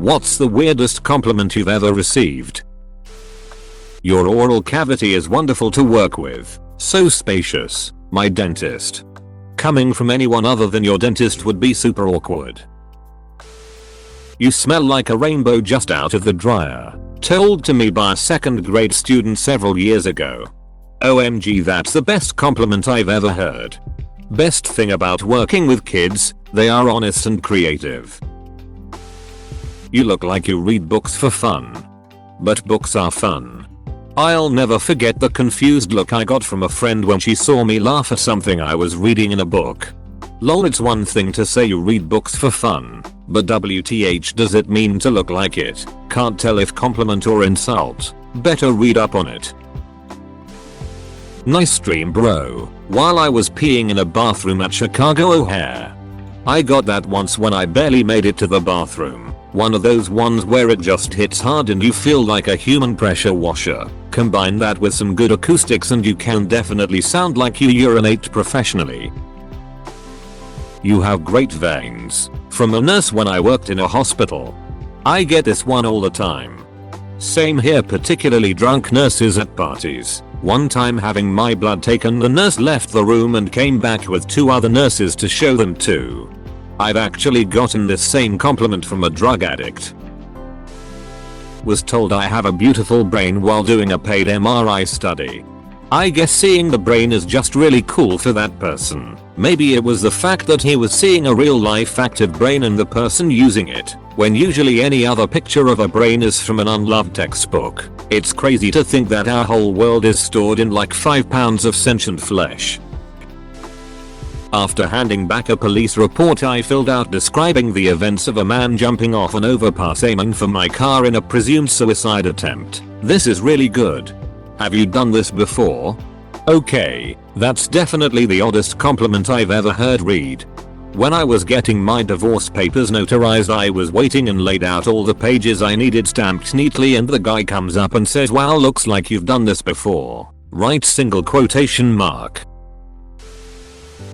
What's the weirdest compliment you've ever received? Your oral cavity is wonderful to work with. So spacious. My dentist. Coming from anyone other than your dentist would be super awkward. You smell like a rainbow just out of the dryer. Told to me by a 2nd grade student several years ago. OMG, that's the best compliment I've ever heard. Best thing about working with kids, they are honest and creative. You look like you read books for fun. But books are fun. I'll never forget the confused look I got from a friend when she saw me laugh at something I was reading in a book. Lol, it's one thing to say you read books for fun, but WTH does it mean to look like it? Can't tell if compliment or insult. Better read up on it. Nice stream, bro. While I was peeing in a bathroom at Chicago O'Hare. I got that once when I barely made it to the bathroom. One of those ones where it just hits hard and you feel like a human pressure washer. Combine that with some good acoustics and you can definitely sound like you urinate professionally. You have great veins. From a nurse when I worked in a hospital. I get this one all the time. Same here, particularly drunk nurses at parties. One time having my blood taken, the nurse left the room and came back with 2 other nurses to show them too. I've actually gotten this same compliment from a drug addict. Was told I have a beautiful brain while doing a paid MRI study. I guess seeing the brain is just really cool for that person. Maybe it was the fact that he was seeing a real life active brain and the person using it, when usually any other picture of a brain is from an unloved textbook. It's crazy to think that our whole world is stored in like 5 pounds of sentient flesh. After handing back a police report I filled out describing the events of a man jumping off an overpass aiming for my car in a presumed suicide attempt. This is really good. Have you done this before? Okay, that's definitely the oddest compliment I've ever heard. Read. When I was getting my divorce papers notarized, I was waiting and laid out all the pages I needed stamped neatly, and the guy comes up and says, "Wow, looks like you've done this before." Right single quotation mark.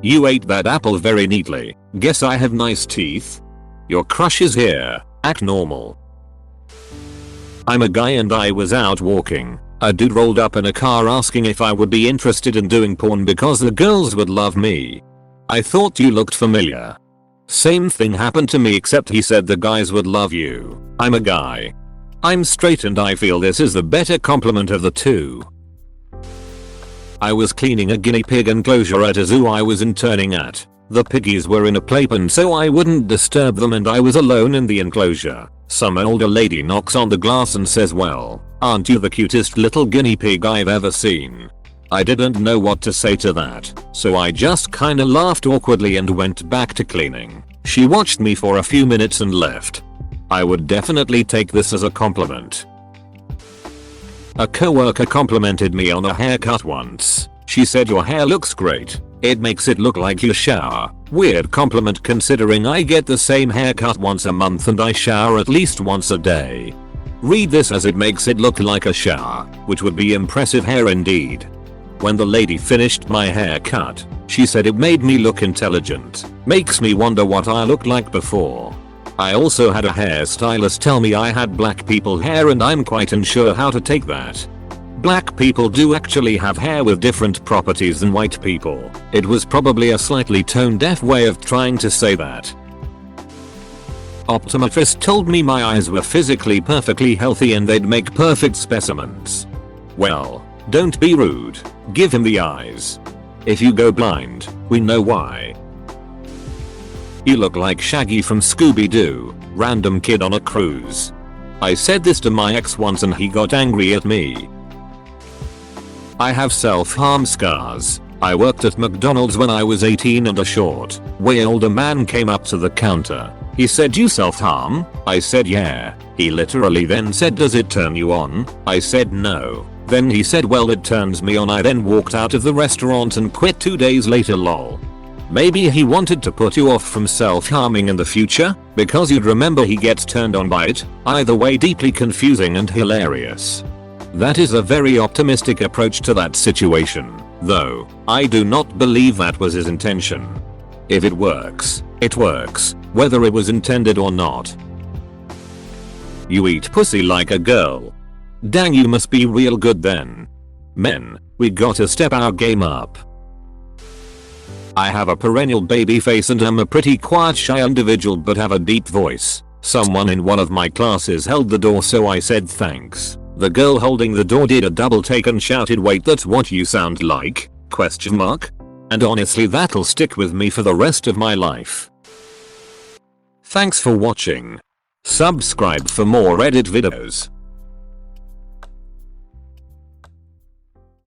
You ate that apple very neatly. Guess I have nice teeth? Your crush is here. Act normal. I'm a guy and I was out walking. A dude rolled up in a car asking if I would be interested in doing porn because the girls would love me. I thought you looked familiar. Same thing happened to me, except he said the guys would love you. I'm a guy. I'm straight and I feel this is the better compliment of the two. I was cleaning a guinea pig enclosure at a zoo I was interning at. The piggies were in a playpen so I wouldn't disturb them and I was alone in the enclosure. Some older lady knocks on the glass and says, "Well, aren't you the cutest little guinea pig I've ever seen?" I didn't know what to say to that, so I just kinda laughed awkwardly and went back to cleaning. She watched me for a few minutes and left. I would definitely take this as a compliment. A coworker complimented me on a haircut once. She said, "Your hair looks great. It makes it look like you shower." Weird compliment considering I get the same haircut once a month and I shower at least once a day. Read this as it makes it look like a shower, which would be impressive hair indeed. When the lady finished my haircut, she said it made me look intelligent. Makes me wonder what I looked like before. I also had a hairstylist tell me I had black people hair and I'm quite unsure how to take that. Black people do actually have hair with different properties than white people. It was probably a slightly tone-deaf way of trying to say that. Optometrist told me my eyes were physically perfectly healthy and they'd make perfect specimens. Well, don't be rude. Give him the eyes. If you go blind, we know why. You look like Shaggy from Scooby-Doo. Random kid on a cruise. I said this to my ex once and he got angry at me. I have self-harm scars. I worked at McDonald's when I was 18 and a short, way older man came up to the counter. He said, "You self-harm?" I said, "Yeah." He literally then said, "Does it turn you on?" I said, "No." Then he said, "Well, it turns me on." I then walked out of the restaurant and quit 2 days later. Lol. Maybe he wanted to put you off from self-harming in the future, because you'd remember he gets turned on by it. Either way, deeply confusing and hilarious. That is a very optimistic approach to that situation, though I do not believe that was his intention. If it works, it works, whether it was intended or not. You eat pussy like a girl. Dang, you must be real good then. Men, we gotta step our game up. I have a perennial baby face and am a pretty quiet shy individual but have a deep voice. Someone in one of my classes held the door, so I said thanks. The girl holding the door did a double take and shouted, "Wait, that's what you sound like? ? And honestly, that'll stick with me for the rest of my life. Thanks for watching. Subscribe for more Reddit videos.